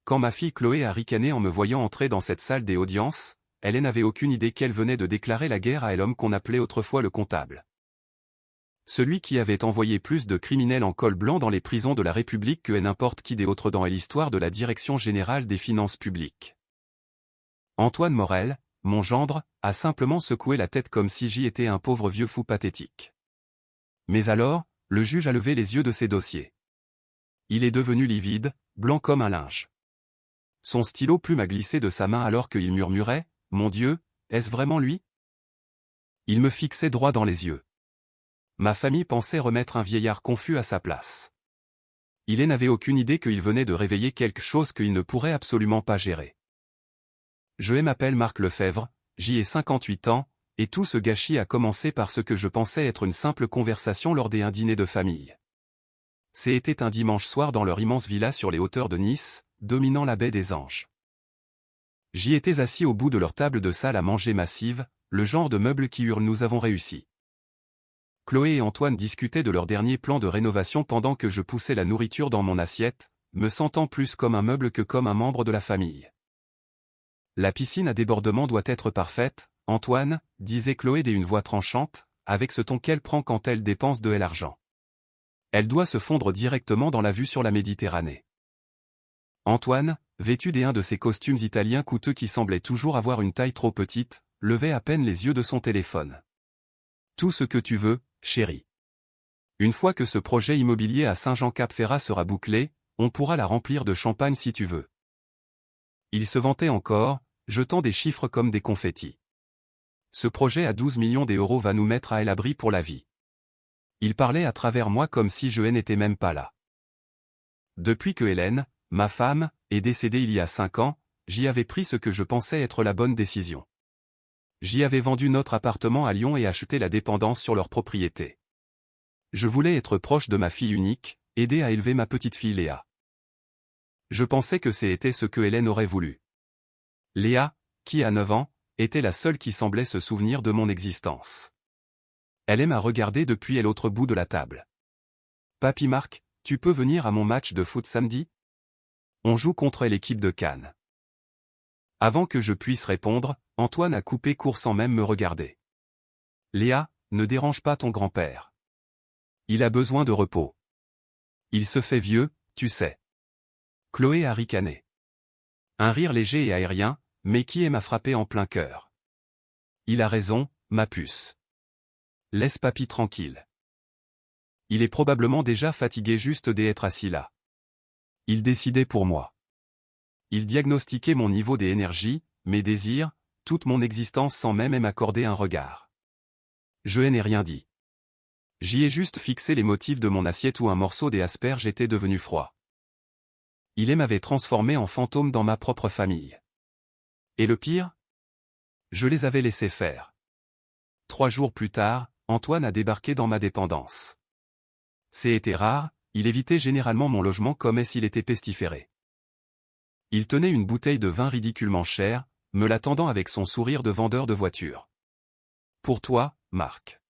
Quand ma fille Chloé a ricané en me voyant entrer dans cette salle des audiences, elle n'avait aucune idée qu'elle venait de déclarer la guerre à l'homme qu'on appelait autrefois le comptable. Celui qui avait envoyé plus de criminels en col blanc dans les prisons de la République que n'importe qui des autres dans l'histoire de la Direction générale des finances publiques. Antoine Morel, mon gendre, a simplement secoué la tête comme si j'y étais un pauvre vieux fou pathétique. Mais alors, le juge a levé les yeux de ses dossiers. Il est devenu livide, blanc comme un linge. Son stylo plume a glissé de sa main alors qu'il murmurait « Mon Dieu, est-ce vraiment lui ?» Il me fixait droit dans les yeux. Ma famille pensait remettre un vieillard confus à sa place. Il n'avait aucune idée qu'il venait de réveiller quelque chose qu'il ne pourrait absolument pas gérer. Je m'appelle Marc Lefebvre, j'y ai 58 ans, et tout ce gâchis a commencé par ce que je pensais être une simple conversation lors d'un dîner de famille. C'était un dimanche soir dans leur immense villa sur les hauteurs de Nice, dominant la baie des Anges. J'y étais assis au bout de leur table de salle à manger massive, le genre de meubles qui hurlent « Nous avons réussi ». Chloé et Antoine discutaient de leur dernier plan de rénovation pendant que je poussais la nourriture dans mon assiette, me sentant plus comme un meuble que comme un membre de la famille. La piscine à débordement doit être parfaite, Antoine, disait Chloé d'une voix tranchante, avec ce ton qu'elle prend quand elle dépense de l'argent. Elle doit se fondre directement dans la vue sur la Méditerranée. Antoine, vêtu d'un de ces costumes italiens coûteux qui semblaient toujours avoir une taille trop petite, levait à peine les yeux de son téléphone. Tout ce que tu veux, chérie. Une fois que ce projet immobilier à Saint-Jean-Cap-Ferrat sera bouclé, on pourra la remplir de champagne si tu veux. Il se vantait encore, jetant des chiffres comme des confettis. Ce projet à 12 millions d'euros va nous mettre à l'abri pour la vie. Il parlait à travers moi comme si je n'étais même pas là. Depuis que Hélène, ma femme, est décédée il y a 5 ans, j'y avais pris ce que je pensais être la bonne décision. J'y avais vendu notre appartement à Lyon et acheté la dépendance sur leur propriété. Je voulais être proche de ma fille unique, aider à élever ma petite fille Léa. Je pensais que c'était ce que Hélène aurait voulu. Léa, qui a 9 ans, était la seule qui semblait se souvenir de mon existence. Elle aime à regarder depuis l'autre bout de la table. Papy Marc, tu peux venir à mon match de foot samedi? On joue contre l'équipe de Cannes. Avant que je puisse répondre, Antoine a coupé court sans même me regarder. Léa, ne dérange pas ton grand-père. Il a besoin de repos. Il se fait vieux, tu sais. Chloé a ricané. Un rire léger et aérien, mais qui m'a frappé en plein cœur. Il a raison, ma puce. Laisse papy tranquille. Il est probablement déjà fatigué juste d'être assis là. Il décidait pour moi. Il diagnostiquait mon niveau d'énergie, mes désirs, toute mon existence sans même m'accorder un regard. Je n'ai rien dit. J'y ai juste fixé les motifs de mon assiette où un morceau des asperges était devenu froid. Il m'avait transformé en fantôme dans ma propre famille. Et le pire? Je les avais laissés faire. 3 jours plus tard, Antoine a débarqué dans ma dépendance. C'était rare, il évitait généralement mon logement comme s'il était pestiféré. Il tenait une bouteille de vin ridiculement chère, me la tendant avec son sourire de vendeur de voiture. Pour toi, Marc.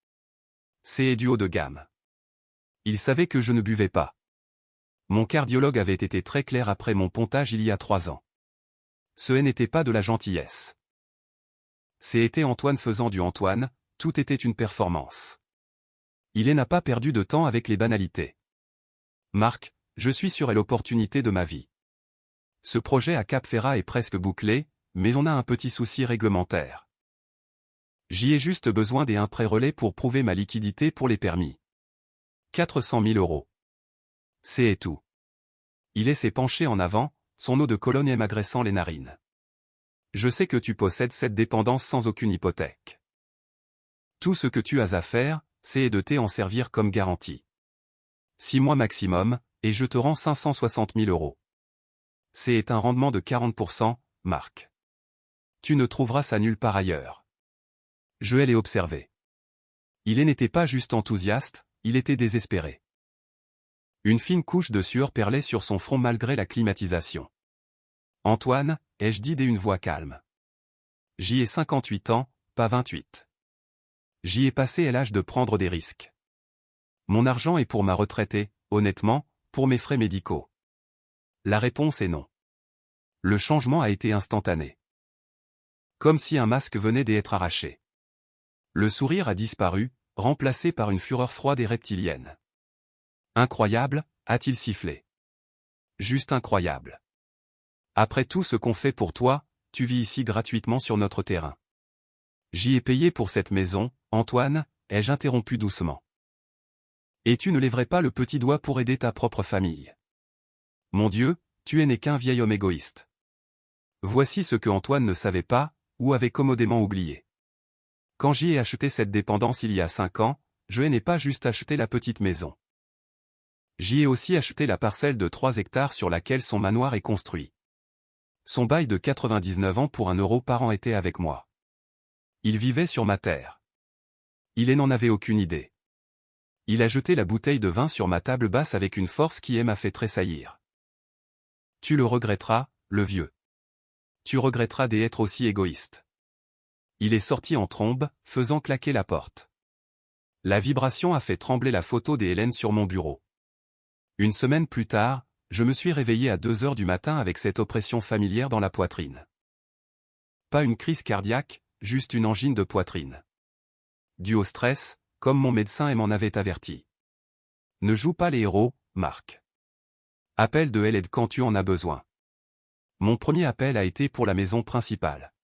C'est du haut de gamme. Il savait que je ne buvais pas. Mon cardiologue avait été très clair après mon pontage il y a 3 ans. Ce n'était pas de la gentillesse. C'était Antoine faisant du Antoine, tout était une performance. Il n'a pas perdu de temps avec les banalités. Marc, je suis sur l'opportunité de ma vie. Ce projet à Cap-Ferrat est presque bouclé, mais on a un petit souci réglementaire. J'y ai juste besoin d'un prêt relais pour prouver ma liquidité pour les permis. 400 000 euros. C'est tout. Il s'est penché en avant, son eau de Cologne m'agressant les narines. Je sais que tu possèdes cette dépendance sans aucune hypothèque. Tout ce que tu as à faire, c'est de t'en servir comme garantie. 6 mois maximum, et je te rends 560 000 euros. C'est un rendement de 40%, Marc. Tu ne trouveras ça nulle part ailleurs. Je l'ai observé. Il n'était pas juste enthousiaste, il était désespéré. Une fine couche de sueur perlait sur son front malgré la climatisation. Antoine, ai-je dit d'une voix calme. J'y ai 58 ans, pas 28. J'y ai passé l'âge de prendre des risques. Mon argent est pour ma retraite et, honnêtement, pour mes frais médicaux. La réponse est non. Le changement a été instantané. Comme si un masque venait d'être arraché. Le sourire a disparu, remplacé par une fureur froide et reptilienne. Incroyable, a-t-il sifflé. Juste incroyable. Après tout ce qu'on fait pour toi, tu vis ici gratuitement sur notre terrain. J'y ai payé pour cette maison, Antoine, ai-je interrompu doucement. Et tu ne lèverais pas le petit doigt pour aider ta propre famille. Mon Dieu, tu n'es qu'un vieil homme égoïste. Voici ce que Antoine ne savait pas, ou avait commodément oublié. Quand j'y ai acheté cette dépendance il y a 5 ans, je n'ai pas juste acheté la petite maison. J'y ai aussi acheté la parcelle de 3 hectares sur laquelle son manoir est construit. Son bail de 99 ans pour 1 euro par an était avec moi. Il vivait sur ma terre. Il n'en avait aucune idée. Il a jeté la bouteille de vin sur ma table basse avec une force qui m'a fait tressaillir. Tu le regretteras, le vieux. Tu regretteras d'être aussi égoïste. Il est sorti en trombe, faisant claquer la porte. La vibration a fait trembler la photo des Hélène sur mon bureau. Une semaine plus tard, je me suis réveillé à 2 heures du matin avec cette oppression familière dans la poitrine. Pas une crise cardiaque, juste une angine de poitrine. Due au stress, comme mon médecin m'en avait averti. Ne joue pas les héros, Marc. Appelle de l'aide quand tu en as besoin. Mon premier appel a été pour la maison principale.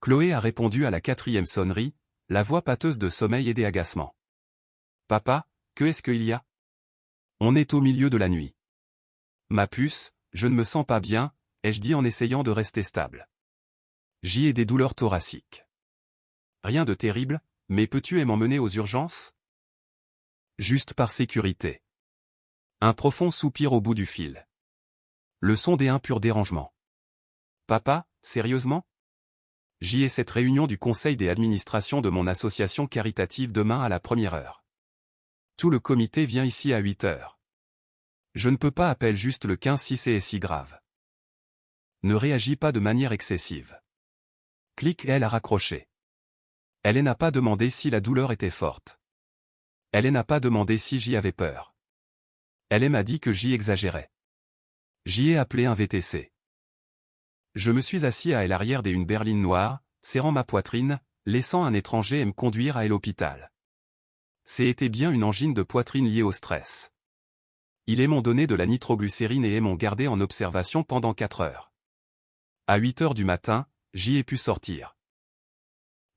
Chloé a répondu à la 4e sonnerie, la voix pâteuse de sommeil et d'agacement. Papa, que est-ce qu'il y a? On est au milieu de la nuit. Ma puce, je ne me sens pas bien, ai-je dit en essayant de rester stable. J'y ai des douleurs thoraciques. Rien de terrible, mais peux-tu m'emmener aux urgences? Juste par sécurité. Un profond soupir au bout du fil. Le son des impurs dérangements. Papa, sérieusement? J'y ai cette réunion du conseil des administrations de mon association caritative demain à la 1re heure. Tout le comité vient ici à 8 heures. Je ne peux pas appeler juste le 15 si c'est si grave. Ne réagis pas de manière excessive. Clique, elle a raccroché. Elle n'a pas demandé si la douleur était forte. Elle n'a pas demandé si j'y avais peur. Elle m'a dit que j'y exagérais. J'y ai appelé un VTC. Je me suis assis à l'arrière d'une berline noire, serrant ma poitrine, laissant un étranger me conduire à l'hôpital. C'était bien une angine de poitrine liée au stress. Ils m'ont donné de la nitroglycérine et m'ont gardé en observation pendant 4 heures. À 8 heures du matin, j'y ai pu sortir.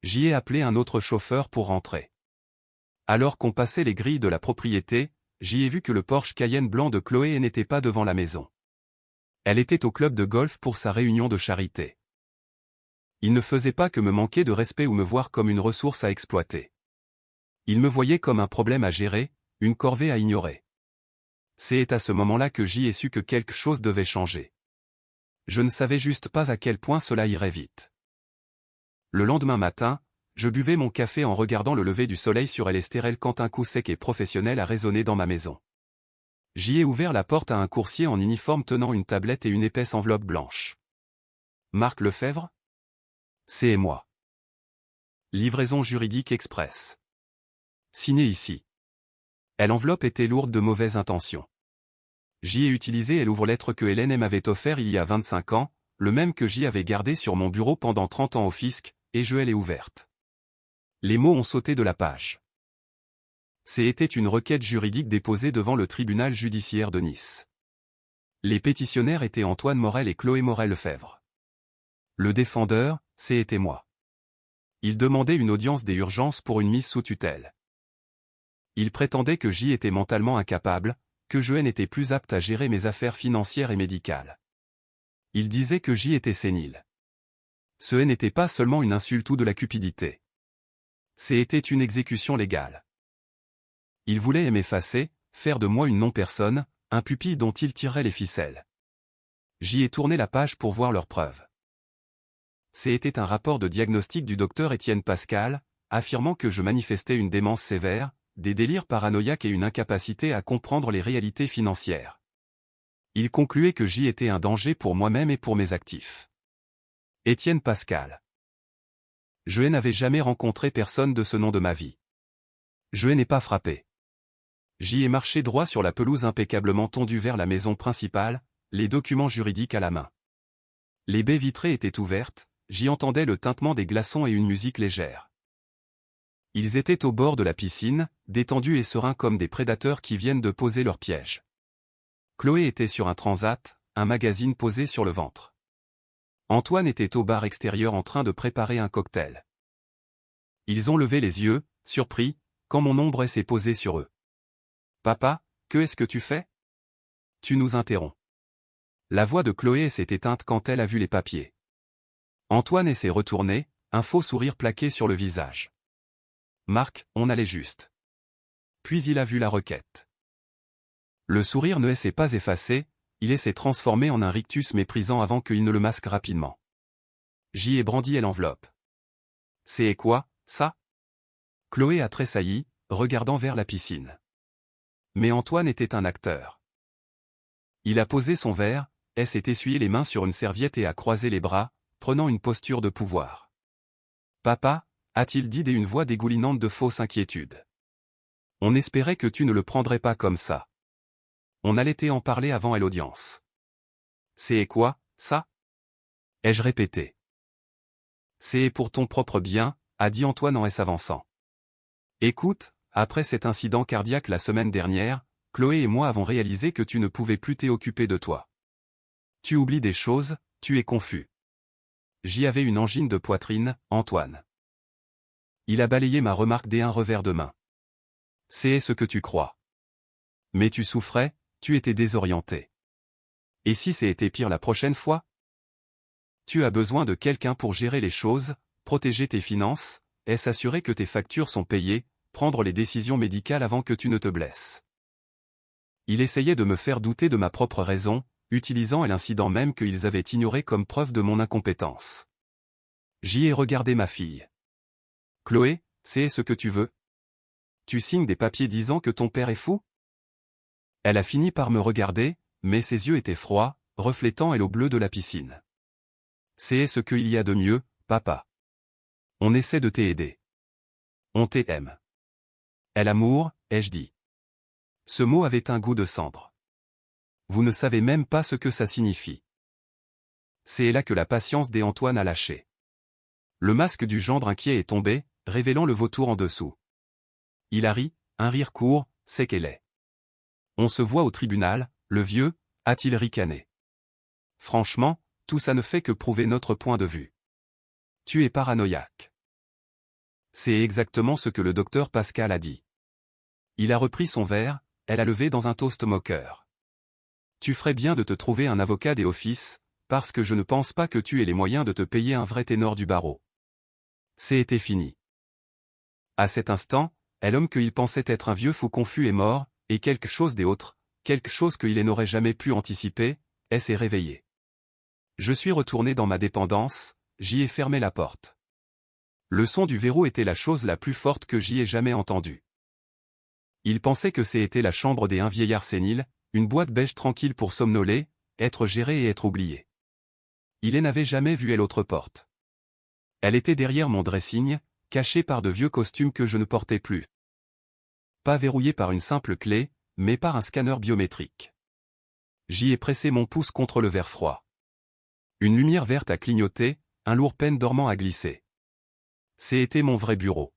J'y ai appelé un autre chauffeur pour rentrer. Alors qu'on passait les grilles de la propriété, j'y ai vu que le Porsche Cayenne blanc de Chloé n'était pas devant la maison. Elle était au club de golf pour sa réunion de charité. Il ne faisait pas que me manquer de respect ou me voir comme une ressource à exploiter. Il me voyait comme un problème à gérer, une corvée à ignorer. C'est à ce moment-là que j'y ai su que quelque chose devait changer. Je ne savais juste pas à quel point cela irait vite. Le lendemain matin, je buvais mon café en regardant le lever du soleil sur l'Estérel quand un coup sec et professionnel a résonné dans ma maison. J'y ai ouvert la porte à un coursier en uniforme tenant une tablette et une épaisse enveloppe blanche. Marc Lefebvre? C'est moi. Livraison juridique express. Signé ici. L'enveloppe était lourde de mauvaises intentions. J'y ai utilisé l'ouvre-lettre que Hélène m'avait offert il y a 25 ans, le même que j'y avais gardé sur mon bureau pendant 30 ans au fisc, et je l'ai ouverte. Les mots ont sauté de la page. C'était une requête juridique déposée devant le tribunal judiciaire de Nice. Les pétitionnaires étaient Antoine Morel et Chloé Morel-Lefebvre. Le défendeur, c'était moi. Il demandait une audience des urgences pour une mise sous tutelle. Il prétendait que j'y étais mentalement incapable, que je n'étais plus apte à gérer mes affaires financières et médicales. Il disait que j'y étais sénile. Ce n'était pas seulement une insulte ou de la cupidité. C'était une exécution légale. Il voulait m'effacer, faire de moi une non-personne, un pupille dont il tirerait les ficelles. J'y ai tourné la page pour voir leurs preuves. C'était un rapport de diagnostic du docteur Étienne Pascal, affirmant que je manifestais une démence sévère, des délires paranoïaques et une incapacité à comprendre les réalités financières. Il concluait que j'y étais un danger pour moi-même et pour mes actifs. Étienne Pascal. Je n'avais jamais rencontré personne de ce nom de ma vie. Je n'ai pas frappé. J'y ai marché droit sur la pelouse impeccablement tondue vers la maison principale, les documents juridiques à la main. Les baies vitrées étaient ouvertes, j'y entendais le tintement des glaçons et une musique légère. Ils étaient au bord de la piscine, détendus et sereins comme des prédateurs qui viennent de poser leur piège. Chloé était sur un transat, un magazine posé sur le ventre. Antoine était au bar extérieur en train de préparer un cocktail. Ils ont levé les yeux, surpris, quand mon ombre s'est posée sur eux. « Papa, que est-ce que tu fais ? Tu nous interromps. » La voix de Chloé s'est éteinte quand elle a vu les papiers. Antoine s'est retourné, un faux sourire plaqué sur le visage. « Marc, on allait juste. » Puis il a vu la requête. Le sourire ne s'est pas effacé, il s'est transformé en un rictus méprisant avant qu'il ne le masque rapidement. J'y ai brandi l'enveloppe. « C'est quoi, ça ?» Chloé a tressailli, regardant vers la piscine. Mais Antoine était un acteur. Il a posé son verre, s'est essuyé les mains sur une serviette et a croisé les bras, prenant une posture de pouvoir. « Papa, a-t-il dit d'une voix dégoulinante de fausse inquiétude. On espérait que tu ne le prendrais pas comme ça. On allait en parler avant l'audience. C'est quoi, ça ? Ai-je répété. C'est pour ton propre bien, a dit Antoine en s'avançant. Écoute, après cet incident cardiaque la semaine dernière, Chloé et moi avons réalisé que tu ne pouvais plus t'occuper de toi. Tu oublies des choses, tu es confus. J'y avais une angine de poitrine, Antoine. Il a balayé ma remarque d'un revers de main. C'est ce que tu crois. Mais tu souffrais, tu étais désorienté. Et si c'était pire la prochaine fois ? Tu as besoin de quelqu'un pour gérer les choses, protéger tes finances, et s'assurer que tes factures sont payées, prendre les décisions médicales avant que tu ne te blesses. Il essayait de me faire douter de ma propre raison, utilisant l'incident même qu'ils avaient ignoré comme preuve de mon incompétence. J'y ai regardé ma fille. Chloé, c'est ce que tu veux ? Tu signes des papiers disant que ton père est fou ? Elle a fini par me regarder, mais ses yeux étaient froids, reflétant l'eau bleue de la piscine. C'est ce qu'il y a de mieux, papa. On essaie de t'aider. On t'aime. L'amour, ai-je dit. Ce mot avait un goût de cendre. Vous ne savez même pas ce que ça signifie. C'est là que la patience d'Antoine a lâché. Le masque du gendre inquiet est tombé, révélant le vautour en dessous. Il a ri, un rire court, c'est qu'elle est. On se voit au tribunal, le vieux, a-t-il ricané. Franchement, tout ça ne fait que prouver notre point de vue. Tu es paranoïaque. C'est exactement ce que le docteur Pascal a dit. Il a repris son verre, elle a levé dans un toast moqueur. Tu ferais bien de te trouver un avocat des offices, parce que je ne pense pas que tu aies les moyens de te payer un vrai ténor du barreau. C'était fini. À cet instant, l'homme qu'il pensait être un vieux fou confus est mort, et quelque chose d'autre, quelque chose qu'il n'aurait jamais pu anticiper, s'est réveillé. Je suis retourné dans ma dépendance, j'y ai fermé la porte. Le son du verrou était la chose la plus forte que j'y ai jamais entendue. Il pensait que c'était la chambre d'un vieillard sénile, une boîte beige tranquille pour somnoler, être géré et être oublié. Il n'avait jamais vu l'autre porte. Elle était derrière mon dressing, cachée par de vieux costumes que je ne portais plus. Pas verrouillée par une simple clé, mais par un scanner biométrique. J'y ai pressé mon pouce contre le verre froid. Une lumière verte a clignoté, un lourd peigne dormant a glissé. C'était mon vrai bureau.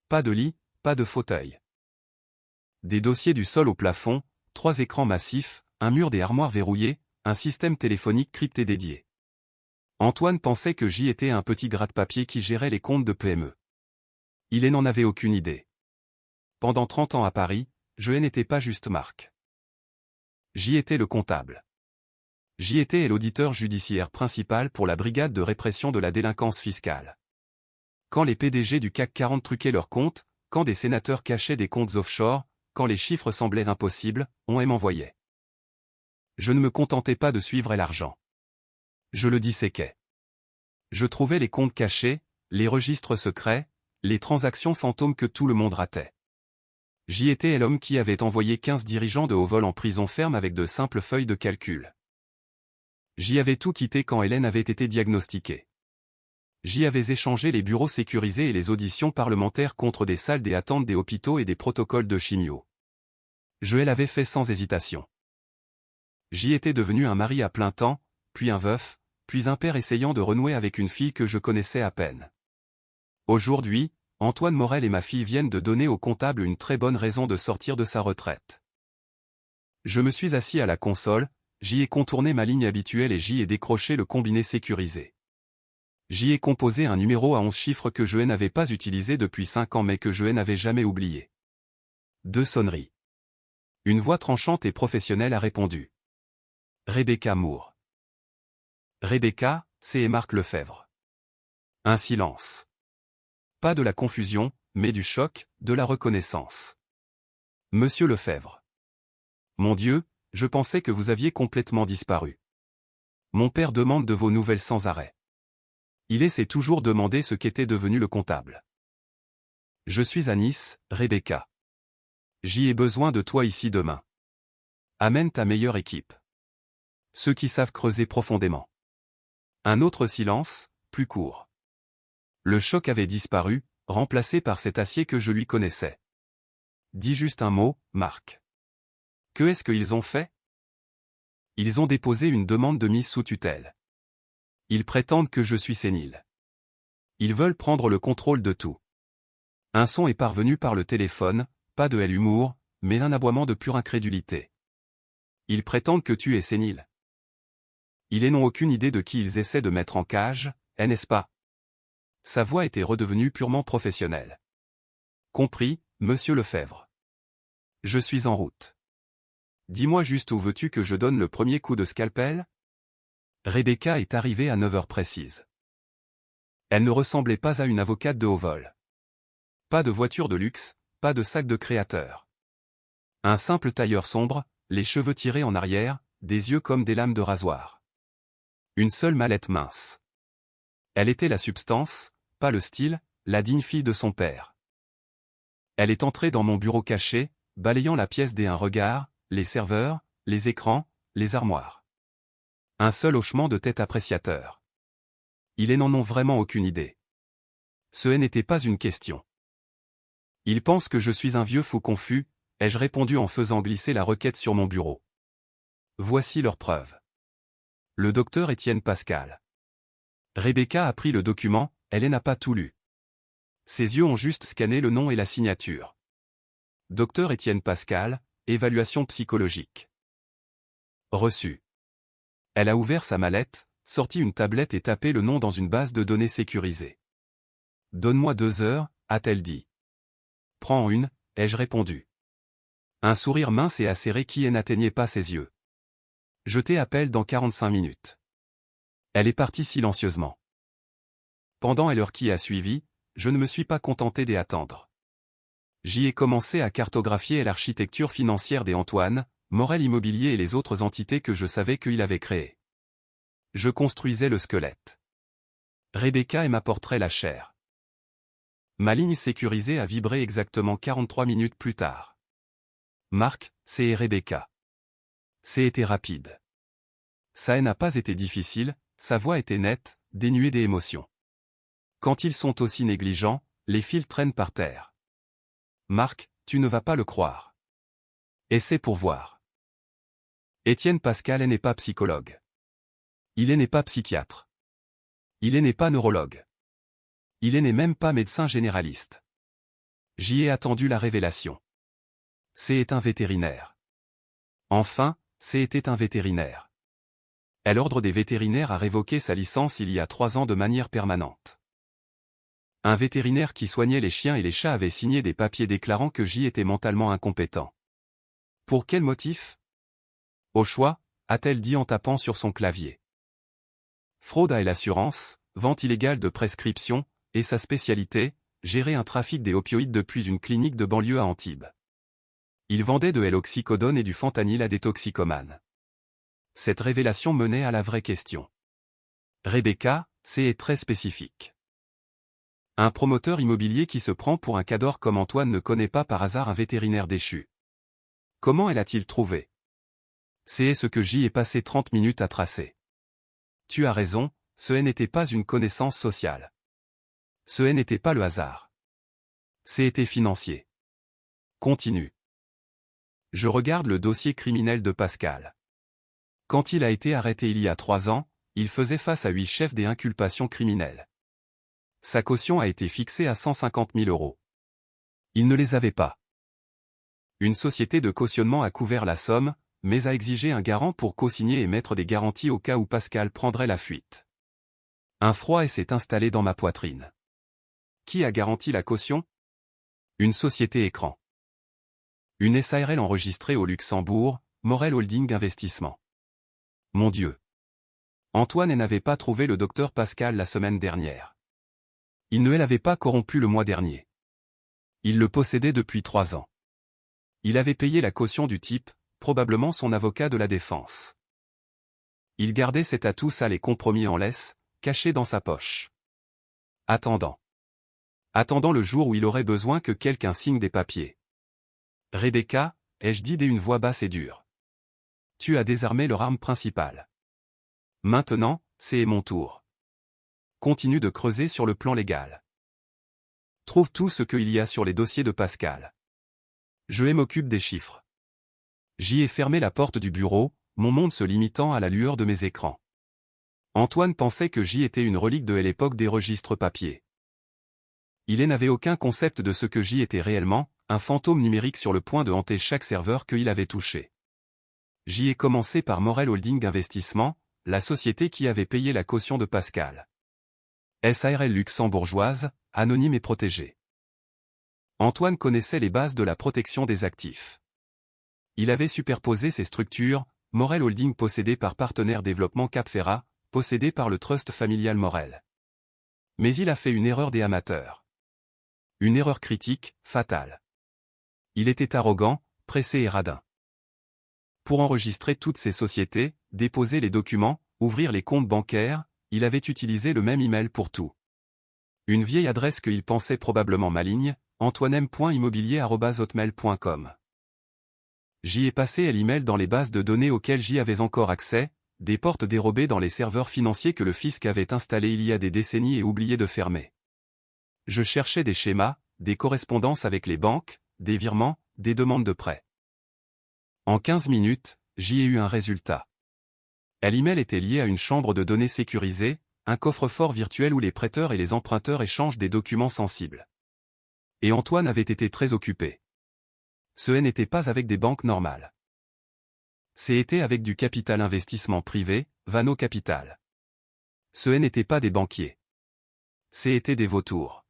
Pas de lit, pas de fauteuil. Des dossiers du sol au plafond, 3 écrans massifs, un mur des armoires verrouillées, un système téléphonique crypté dédié. Antoine pensait que j'y étais un petit gratte-papier qui gérait les comptes de PME. Il n'en avait aucune idée. Pendant 30 ans à Paris, je n'étais pas juste Marc. J'y étais le comptable. J'y étais l'auditeur judiciaire principal pour la brigade de répression de la délinquance fiscale. Quand les PDG du CAC 40 truquaient leurs comptes, quand des sénateurs cachaient des comptes offshore, quand les chiffres semblaient impossibles, on m'envoyait. Je ne me contentais pas de suivre l'argent. Je le disséquais. Je trouvais les comptes cachés, les registres secrets, les transactions fantômes que tout le monde ratait. J'y étais l'homme qui avait envoyé 15 dirigeants de haut vol en prison ferme avec de simples feuilles de calcul. J'y avais tout quitté quand Hélène avait été diagnostiquée. J'y avais échangé les bureaux sécurisés et les auditions parlementaires contre des salles d'attente des hôpitaux et des protocoles de chimio. Je l'avais fait sans hésitation. J'y étais devenu un mari à plein temps, puis un veuf, puis un père essayant de renouer avec une fille que je connaissais à peine. Aujourd'hui, Antoine Morel et ma fille viennent de donner au comptable une très bonne raison de sortir de sa retraite. Je me suis assis à la console, j'y ai contourné ma ligne habituelle et j'y ai décroché le combiné sécurisé. J'y ai composé un numéro à 11 chiffres que je n'avais pas utilisé depuis 5 ans mais que je n'avais jamais oublié. 2 sonneries. Une voix tranchante et professionnelle a répondu. Rebecca Moore. Rebecca, c'est Marc Lefebvre. Un silence. Pas de la confusion, mais du choc, de la reconnaissance. Monsieur Lefebvre. Mon Dieu, je pensais que vous aviez complètement disparu. Mon père demande de vos nouvelles sans arrêt. Il s'est toujours demandé ce qu'était devenu le comptable. Je suis à Nice, Rebecca. J'y ai besoin de toi ici demain. Amène ta meilleure équipe. Ceux qui savent creuser profondément. Un autre silence, plus court. Le choc avait disparu, remplacé par cet acier que je lui connaissais. Dis juste un mot, Marc. Que est-ce qu'ils ont fait? Ils ont déposé une demande de mise sous tutelle. Ils prétendent que je suis sénile. Ils veulent prendre le contrôle de tout. Un son est parvenu par le téléphone, pas de humour, mais un aboiement de pure incrédulité. Ils prétendent que tu es sénile. Ils n'ont aucune idée de qui ils essaient de mettre en cage, n'est-ce pas? Sa voix était redevenue purement professionnelle. Compris, monsieur Lefebvre. Je suis en route. Dis-moi juste où veux-tu que je donne le premier coup de scalpel? Rebecca est arrivée à 9 heures précises. Elle ne ressemblait pas à une avocate de haut vol. Pas de voiture de luxe, pas de sac de créateur. Un simple tailleur sombre, les cheveux tirés en arrière, des yeux comme des lames de rasoir. Une seule mallette mince. Elle était la substance, pas le style, la digne fille de son père. Elle est entrée dans mon bureau caché, balayant la pièce d'un regard, les serveurs, les écrans, les armoires. Un seul hochement de tête appréciateur. Ils n'en ont vraiment aucune idée. Ce n'était pas une question. Ils pensent que je suis un vieux fou confus, ai-je répondu en faisant glisser la requête sur mon bureau. Voici leur preuve. Le docteur Étienne Pascal. Rebecca a pris le document, elle n'a pas tout lu. Ses yeux ont juste scanné le nom et la signature. Docteur Étienne Pascal, évaluation psychologique. Reçu. Elle a ouvert sa mallette, sorti une tablette et tapé le nom dans une base de données sécurisée. Donne-moi 2 heures, a-t-elle dit. Prends une, ai-je répondu. Un sourire mince et acéré qui n'atteignait pas ses yeux. Je t'appelle dans 45 minutes. Elle est partie silencieusement. Pendant l'heure qui a suivi, je ne me suis pas contenté d'attendre. J'y ai commencé à cartographier l'architecture financière des Antoine, Morel Immobilier et les autres entités que je savais qu'il avait créées. Je construisais le squelette. Rebecca m'apporterait la chair. Ma ligne sécurisée a vibré exactement 43 minutes plus tard. Marc, c'est Rebecca. C'était rapide. Ça n'a pas été difficile, sa voix était nette, dénuée d'émotion. Quand ils sont aussi négligents, les fils traînent par terre. Marc, tu ne vas pas le croire. Et c'est pour voir. Étienne Pascal n'est pas psychologue. Il n'est pas psychiatre. Il n'est pas neurologue. Il n'est même pas médecin généraliste. J'y ai attendu la révélation. C'est un vétérinaire. Enfin, c'était un vétérinaire. L'ordre des vétérinaires a révoqué sa licence il y a 3 ans de manière permanente. Un vétérinaire qui soignait les chiens et les chats avait signé des papiers déclarant que j'y étais mentalement incompétent. Pour quel motif? Au choix, a-t-elle dit en tapant sur son clavier. Fraude à l'assurance, vente illégale de prescription, et sa spécialité, gérer un trafic des opioïdes depuis une clinique de banlieue à Antibes. Il vendait de l'oxycodone et du fentanyl à des toxicomanes. Cette révélation menait à la vraie question. Rebecca, c'est très spécifique. Un promoteur immobilier qui se prend pour un cador comme Antoine ne connaît pas par hasard un vétérinaire déchu. Comment l'a-t-il trouvé? C'est ce que j'y ai passé 30 minutes à tracer. Tu as raison, ce n'était pas une connaissance sociale. Ce n'était pas le hasard. C'était financier. Continue. Je regarde le dossier criminel de Pascal. Quand il a été arrêté il y a 3 ans, il faisait face à 8 chefs des inculpations criminelles. Sa caution a été fixée à 150 000 euros. Il ne les avait pas. Une société de cautionnement a couvert la somme, mais a exigé un garant pour co-signer et mettre des garanties au cas où Pascal prendrait la fuite. Un froid s'est installé dans ma poitrine. Qui a garanti la caution? Une société écran. Une SARL enregistrée au Luxembourg, Morel Holding Investissement. Mon Dieu. Antoine n'avait pas trouvé le docteur Pascal la semaine dernière. Il ne l'avait pas corrompu le mois dernier. Il le possédait depuis 3 ans. Il avait payé la caution du type, probablement son avocat de la défense. Il gardait cet atout sale et compromis en laisse, caché dans sa poche. Attendant le jour où il aurait besoin que quelqu'un signe des papiers. Rebecca, ai-je dit d'une voix basse et dure. Tu as désarmé leur arme principale. Maintenant, c'est mon tour. Continue de creuser sur le plan légal. Trouve tout ce qu'il y a sur les dossiers de Pascal. Je m'occupe des chiffres. J'y ai fermé la porte du bureau, mon monde se limitant à la lueur de mes écrans. Antoine pensait que j'y étais une relique de l'époque des registres papier. Il n'avait aucun concept de ce que j'y étais réellement, un fantôme numérique sur le point de hanter chaque serveur qu'il avait touché. J'y ai commencé par Morel Holding Investissement, la société qui avait payé la caution de Pascal. SARL luxembourgeoise, anonyme et protégée. Antoine connaissait les bases de la protection des actifs. Il avait superposé ces structures, Morel Holding possédé par Partenaire Développement Cap-Ferrat, possédé par le Trust familial Morel. Mais il a fait une erreur des amateurs. Une erreur critique, fatale. Il était arrogant, pressé et radin. Pour enregistrer toutes ces sociétés, déposer les documents, ouvrir les comptes bancaires, il avait utilisé le même email pour tout. Une vieille adresse qu'il pensait probablement maligne, antoinem.immobilier@hotmail.com. J'y ai passé l'email dans les bases de données auxquelles j'y avais encore accès, des portes dérobées dans les serveurs financiers que le fisc avait installés il y a des décennies et oublié de fermer. Je cherchais des schémas, des correspondances avec les banques, des virements, des demandes de prêts. En 15 minutes, j'y ai eu un résultat. L'email était lié à une chambre de données sécurisée, un coffre-fort virtuel où les prêteurs et les emprunteurs échangent des documents sensibles. Et Antoine avait été très occupé. Ce n'était pas avec des banques normales. C'était avec du capital investissement privé, Vano Capital. Ce n'était pas des banquiers. C'étaient des vautours.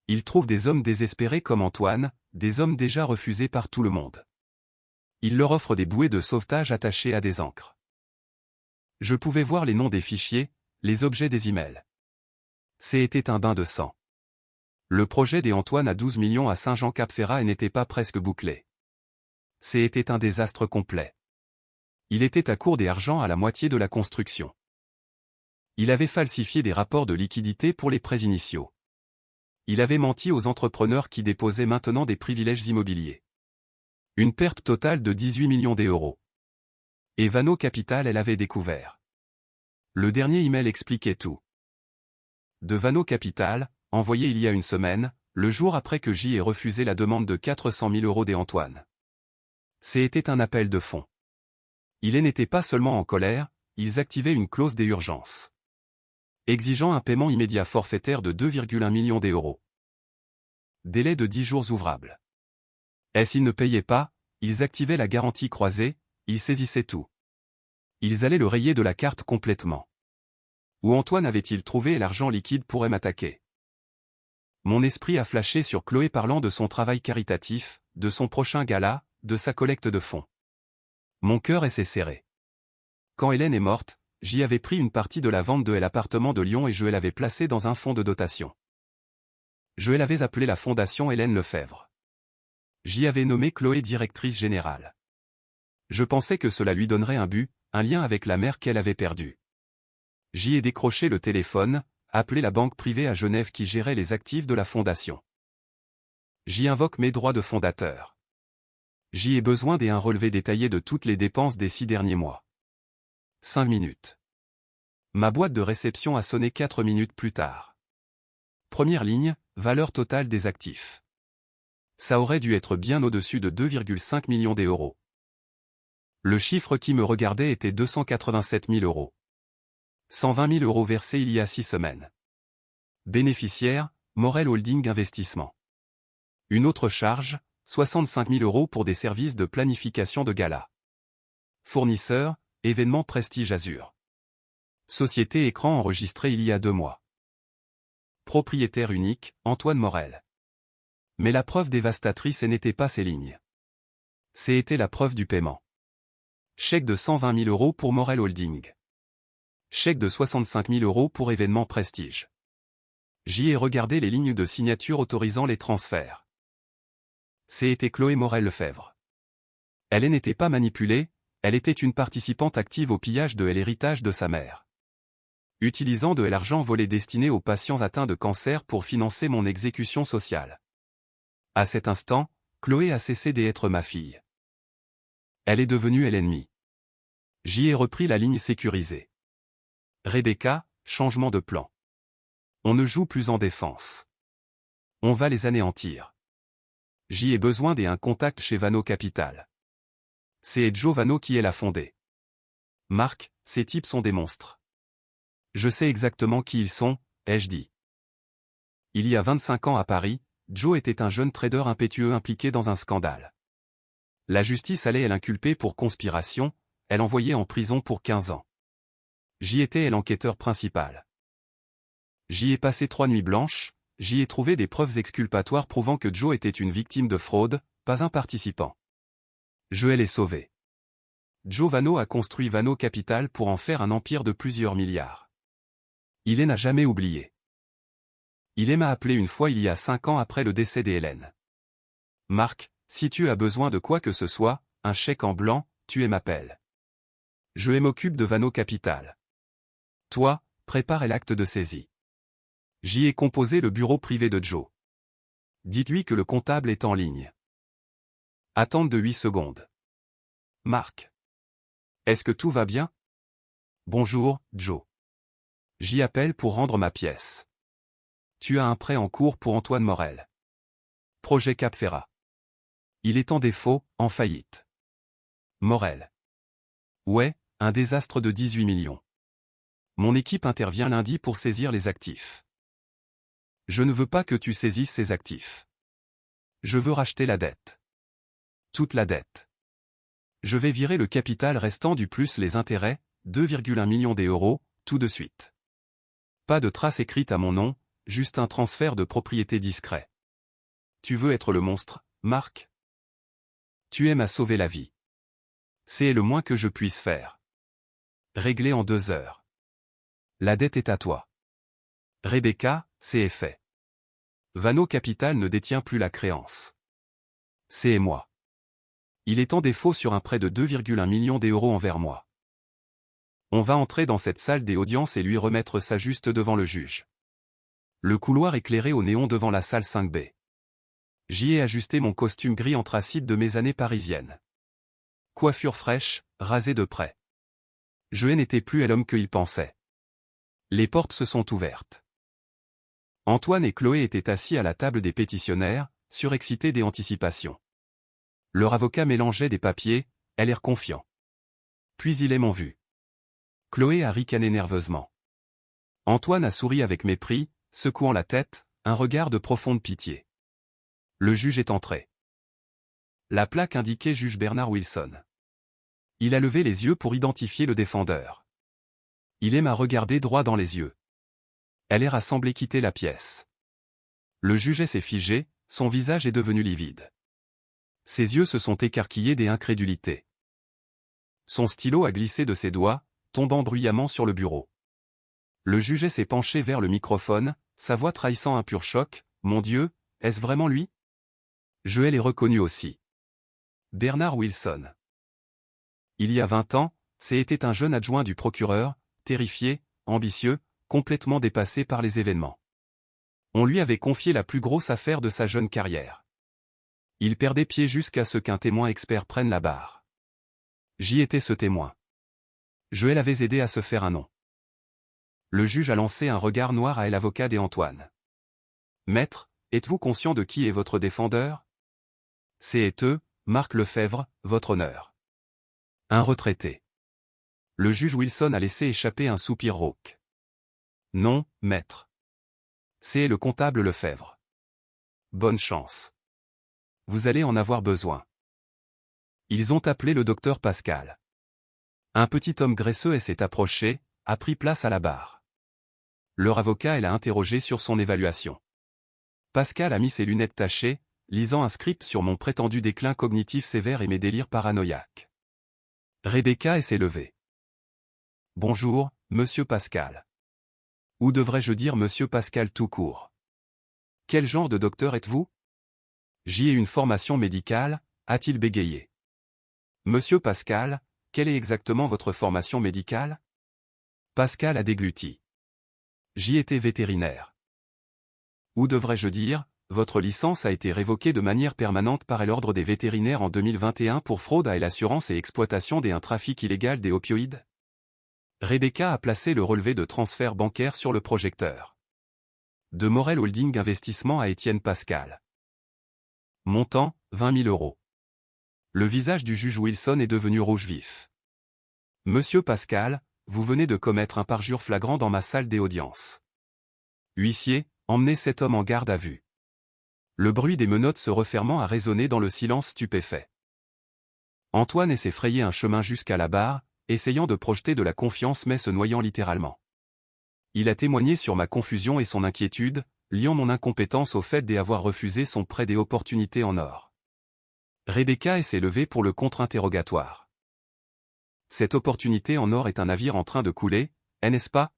Ils trouvent des hommes désespérés comme Antoine, des hommes déjà refusés par tout le monde. Ils leur offrent des bouées de sauvetage attachées à des ancres. Je pouvais voir les noms des fichiers, les objets des emails. C'était un bain de sang. Le projet des Antoine à 12 millions à Saint-Jean-Cap-Ferrat n'était pas presque bouclé. C'était un désastre complet. Il était à court d'argent à la moitié de la construction. Il avait falsifié des rapports de liquidité pour les prêts initiaux. Il avait menti aux entrepreneurs qui déposaient maintenant des privilèges immobiliers. Une perte totale de 18 millions d'euros. Et Vano Capital avait découvert. Le dernier email expliquait tout. De Vano Capital, envoyé il y a une semaine, le jour après que j'y ai refusé la demande de 400 000 euros des Antoine. C'était un appel de fonds. Ils n'étaient pas seulement en colère, ils activaient une clause d'urgence. Exigeant un paiement immédiat forfaitaire de 2,1 millions d'euros. Délai de 10 jours ouvrables. S'ils ne payaient pas, ils activaient la garantie croisée, ils saisissaient tout. Ils allaient le rayer de la carte complètement. Où Antoine avait-il trouvé l'argent liquide pour m'attaquer? Mon esprit a flashé sur Chloé parlant de son travail caritatif, de son prochain gala, de sa collecte de fonds. Mon cœur s'est serré. Quand Hélène est morte, j'y avais pris une partie de la vente de l'appartement de Lyon et je l'avais placé dans un fonds de dotation. Je l'avais appelé la Fondation Hélène Lefebvre. J'y avais nommé Chloé directrice générale. Je pensais que cela lui donnerait un but, un lien avec la mère qu'elle avait perdue. J'y ai décroché le téléphone, appelé la banque privée à Genève qui gérait les actifs de la fondation. J'y invoque mes droits de fondateur. J'y ai besoin d'un relevé détaillé de toutes les dépenses des 6 derniers mois. 5 minutes. Ma boîte de réception a sonné 4 minutes plus tard. Première ligne, valeur totale des actifs. Ça aurait dû être bien au-dessus de 2,5 millions d'euros. Le chiffre qui me regardait était 287 000 euros. 120 000 € versés il y a 6 semaines. Bénéficiaire, Morel Holding Investissement. Une autre charge, 65 000 € pour des services de planification de gala. Fournisseur, événement Prestige Azur. Société écran enregistrée il y a 2 mois. Propriétaire unique, Antoine Morel. Mais la preuve dévastatrice n'était pas ces lignes. C'était la preuve du paiement. Chèque de 120 000 € pour Morel Holding. Chèque de 65 000 € pour événement Prestige. J'y ai regardé les lignes de signature autorisant les transferts. C'était Chloé Morel-Lefebvre. Elle n'était pas manipulée, elle était une participante active au pillage de l'héritage de sa mère. Utilisant de l'argent volé destiné aux patients atteints de cancer pour financer mon exécution sociale. À cet instant, Chloé a cessé d'être ma fille. Elle est devenue l'ennemi. J'y ai repris la ligne sécurisée. Rebecca, changement de plan. On ne joue plus en défense. On va les anéantir. J'y ai besoin d'un contact chez Vano Capital. C'est Joe Vano qui l'a fondé. Marc, ces types sont des monstres. Je sais exactement qui ils sont, ai-je dit. Il y a 25 ans à Paris, Joe était un jeune trader impétueux impliqué dans un scandale. La justice allait l'inculper pour conspiration, elle envoyait en prison pour 15 ans. J'y étais l'enquêteur principal. J'y ai passé 3 nuits blanches, j'y ai trouvé des preuves exculpatoires prouvant que Joe était une victime de fraude, pas un participant. Je l'ai sauvé. Joe Vano a construit Vano Capital pour en faire un empire de plusieurs milliards. Il n'a jamais oublié. Il m'a appelé une fois il y a 5 ans après le décès d'Hélène. Marc, si tu as besoin de quoi que ce soit, un chèque en blanc, tu m'appelles. Je m'occupe de Vano Capital. Toi, prépare l'acte de saisie. J'y ai composé le bureau privé de Joe. Dites-lui que le comptable est en ligne. Attente de 8 secondes. Marc. Est-ce que tout va bien? Bonjour, Joe. J'y appelle pour rendre ma pièce. Tu as un prêt en cours pour Antoine Morel. Projet Cap Ferrat. Il est en défaut, en faillite. Morel. Ouais, un désastre de 18 millions. Mon équipe intervient lundi pour saisir les actifs. Je ne veux pas que tu saisisses ces actifs. Je veux racheter la dette. Toute la dette. Je vais virer le capital restant du plus les intérêts, 2,1 millions d'euros, tout de suite. Pas de trace écrite à mon nom, juste un transfert de propriété discret. Tu veux être le monstre, Marc? Tu aimes à sauver la vie. C'est le moins que je puisse faire. Réglé en 2 heures. La dette est à toi. Rebecca, c'est fait. Vano Capital ne détient plus la créance. C'est moi. Il est en défaut sur un prêt de 2,1 millions d'euros envers moi. On va entrer dans cette salle des audiences et lui remettre ça juste devant le juge. Le couloir éclairé au néon devant la salle 5B. J'y ai ajusté mon costume gris anthracite de mes années parisiennes. Coiffure fraîche, rasée de près. Je n'étais plus l'homme qu'il pensait. Les portes se sont ouvertes. Antoine et Chloé étaient assis à la table des pétitionnaires, surexcités des anticipations. Leur avocat mélangeait des papiers, elle l'air confiant. Puis ils m'ont vu. Chloé a ricané nerveusement. Antoine a souri avec mépris, secouant la tête, un regard de profonde pitié. Le juge est entré. La plaque indiquait juge Bernard Wilson. Il a levé les yeux pour identifier le défendeur. Il m'a regardé droit dans les yeux. Elle a semblé quitter la pièce. Le juge s'est figé, son visage est devenu livide. Ses yeux se sont écarquillés d'incrédulité. Son stylo a glissé de ses doigts, tombant bruyamment sur le bureau. Le juge s'est penché vers le microphone, sa voix trahissant un pur choc. « Mon Dieu, est-ce vraiment lui ?» Je l'ai reconnu aussi. Bernard Wilson. Il y a 20 ans, c'était un jeune adjoint du procureur, terrifié, ambitieux, complètement dépassé par les événements. On lui avait confié la plus grosse affaire de sa jeune carrière. Il perdait pied jusqu'à ce qu'un témoin expert prenne la barre. J'y étais ce témoin. Je l'avais aidé à se faire un nom. Le juge a lancé un regard noir à l'avocat d'Antoine. « Maître, êtes-vous conscient de qui est votre défendeur ? » C'est eux, Marc Lefebvre, votre honneur. Un retraité. Le juge Wilson a laissé échapper un soupir rauque. Non, maître. C'est le comptable Lefebvre. Bonne chance. Vous allez en avoir besoin. Ils ont appelé le docteur Pascal. Un petit homme graisseux s'est approché, a pris place à la barre. Leur avocat l'a interrogé sur son évaluation. Pascal a mis ses lunettes tachées, lisant un script sur mon prétendu déclin cognitif sévère et mes délires paranoïaques. Rebecca s'est levée. Bonjour, monsieur Pascal. Ou devrais-je dire monsieur Pascal tout court? Quel genre de docteur êtes-vous? J'y ai une formation médicale, a-t-il bégayé. Monsieur Pascal, quelle est exactement votre formation médicale? Pascal a dégluti. J'y étais vétérinaire. Ou devrais-je dire, votre licence a été révoquée de manière permanente par l'Ordre des vétérinaires en 2021 pour fraude à l'assurance et exploitation et un trafic illégal des opioïdes? Rebecca a placé le relevé de transfert bancaire sur le projecteur. De Morel Holding Investissement à Étienne Pascal. Montant, 20 000 €. Le visage du juge Wilson est devenu rouge vif. Monsieur Pascal, vous venez de commettre un parjure flagrant dans ma salle des audiences. Huissier, emmenez cet homme en garde à vue. Le bruit des menottes se refermant a résonné dans le silence stupéfait. Antoine s'est frayé un chemin jusqu'à la barre, essayant de projeter de la confiance mais se noyant littéralement. Il a témoigné sur ma confusion et son inquiétude, liant mon incompétence au fait d'avoir refusé son prêt des opportunités en or. Rebecca s'est levée pour le contre-interrogatoire. Cette opportunité en or est un navire en train de couler, n'est-ce pas?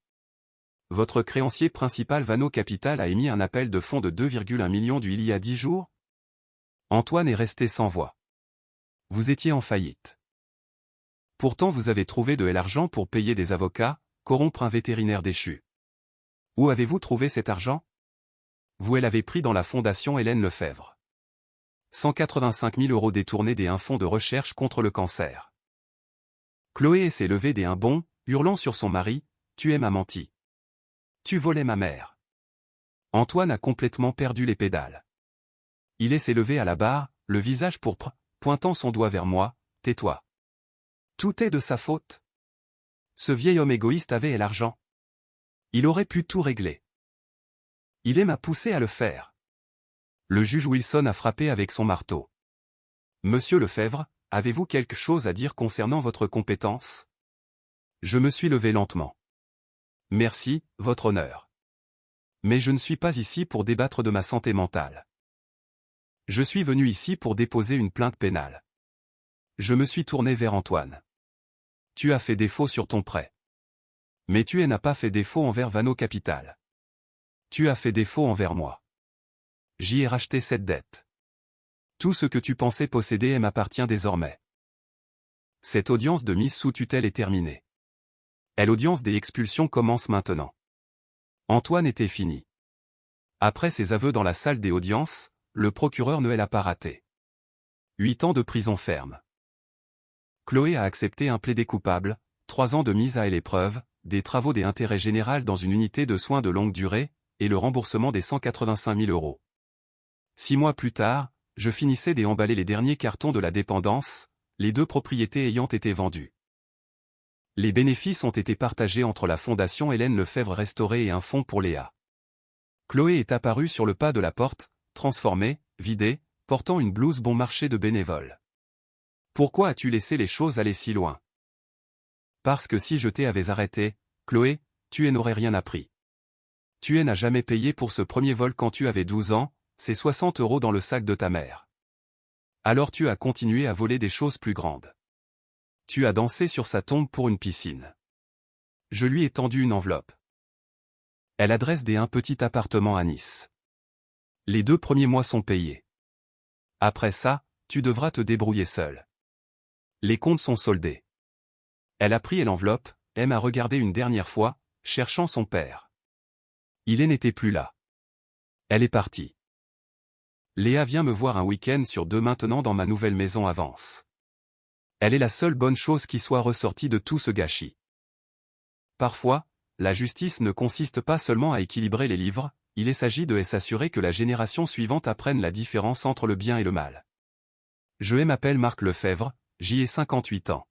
Votre créancier principal Vano Capital a émis un appel de fonds de 2,1 millions il y a 10 jours? Antoine est resté sans voix. Vous étiez en faillite. Pourtant vous avez trouvé de l'argent pour payer des avocats, corrompre un vétérinaire déchu. Où avez-vous trouvé cet argent? Vous l'avez pris dans la fondation Hélène Lefebvre. 185 000 € détournés d'un fonds de recherche contre le cancer. Chloé s'est levée d'un bond, hurlant sur son mari, « Tu m'as menti. Tu volais ma mère. » Antoine a complètement perdu les pédales. Il s'est levé à la barre, le visage pourpre, pointant son doigt vers moi, « Tais-toi. Tout est de sa faute. Ce vieil homme égoïste avait l'argent. Il aurait pu tout régler. Il m'a poussé à le faire. » Le juge Wilson a frappé avec son marteau. Monsieur Lefebvre, avez-vous quelque chose à dire concernant votre compétence? Je me suis levé lentement. Merci, votre honneur. Mais je ne suis pas ici pour débattre de ma santé mentale. Je suis venu ici pour déposer une plainte pénale. Je me suis tourné vers Antoine. Tu as fait défaut sur ton prêt. Mais tu n'as pas fait défaut envers Vano Capital. Tu as fait défaut envers moi. J'y ai racheté cette dette. Tout ce que tu pensais posséder m'appartient désormais. Cette audience de mise sous tutelle est terminée. L'audience des expulsions commence maintenant. Antoine était fini. Après ses aveux dans la salle des audiences, le procureur ne l'a pas raté. 8 ans de prison ferme. Chloé a accepté un plaidé coupable, 3 ans de mise à l'épreuve, des travaux d'intérêt général dans une unité de soins de longue durée, et le remboursement des 185 000 €. 6 mois plus tard, je finissais d'emballer les derniers cartons de la dépendance, les 2 propriétés ayant été vendues. Les bénéfices ont été partagés entre la fondation Hélène Lefebvre Restaurée et un fonds pour Léa. Chloé est apparue sur le pas de la porte, transformée, vidée, portant une blouse bon marché de bénévole. Pourquoi as-tu laissé les choses aller si loin? Parce que si je t'avais arrêté, Chloé, tu n'aurais rien appris. Tu n'as jamais payé pour ce premier vol quand tu avais 12 ans, c'est 60 € dans le sac de ta mère. Alors tu as continué à voler des choses plus grandes. Tu as dansé sur sa tombe pour une piscine. Je lui ai tendu une enveloppe. Elle adresse un petit appartement à Nice. Les 2 premiers mois sont payés. Après ça, tu devras te débrouiller seul. Les comptes sont soldés. Elle a pris l'enveloppe, m'a regardé une dernière fois, cherchant son père. Il n'était plus là. Elle est partie. Léa vient me voir un week-end sur 2 maintenant dans ma nouvelle maison à Vence. Elle est la seule bonne chose qui soit ressortie de tout ce gâchis. Parfois, la justice ne consiste pas seulement à équilibrer les livres, il s'agit de s'assurer que la génération suivante apprenne la différence entre le bien et le mal. Je m'appelle Marc Lefebvre, j'y ai 58 ans.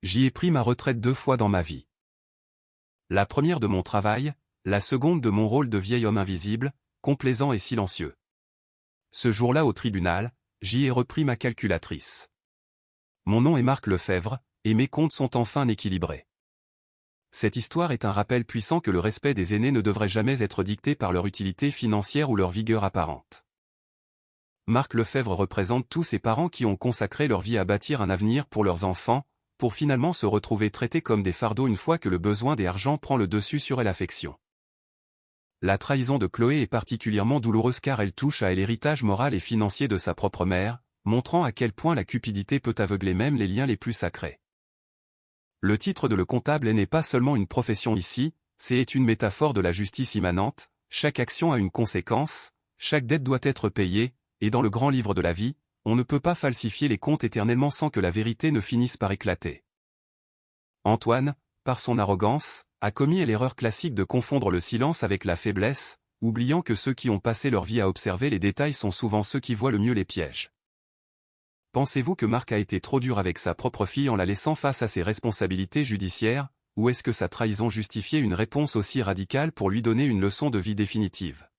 J'y ai pris ma retraite 2 fois dans ma vie. La première de mon travail, la seconde de mon rôle de vieil homme invisible, complaisant et silencieux. Ce jour-là au tribunal, j'y ai repris ma calculatrice. Mon nom est Marc Lefebvre, et mes comptes sont enfin équilibrés. Cette histoire est un rappel puissant que le respect des aînés ne devrait jamais être dicté par leur utilité financière ou leur vigueur apparente. Marc Lefebvre représente tous ces parents qui ont consacré leur vie à bâtir un avenir pour leurs enfants, pour finalement se retrouver traités comme des fardeaux une fois que le besoin des argent prend le dessus sur l'affection. La trahison de Chloé est particulièrement douloureuse car elle touche à l'héritage moral et financier de sa propre mère, montrant à quel point la cupidité peut aveugler même les liens les plus sacrés. Le titre de le comptable n'est pas seulement une profession ici, c'est une métaphore de la justice immanente, chaque action a une conséquence, chaque dette doit être payée, et dans le grand livre de la vie, on ne peut pas falsifier les comptes éternellement sans que la vérité ne finisse par éclater. Antoine, par son arrogance, a commis l'erreur classique de confondre le silence avec la faiblesse, oubliant que ceux qui ont passé leur vie à observer les détails sont souvent ceux qui voient le mieux les pièges. Pensez-vous que Marc a été trop dur avec sa propre fille en la laissant face à ses responsabilités judiciaires, ou est-ce que sa trahison justifiait une réponse aussi radicale pour lui donner une leçon de vie définitive ?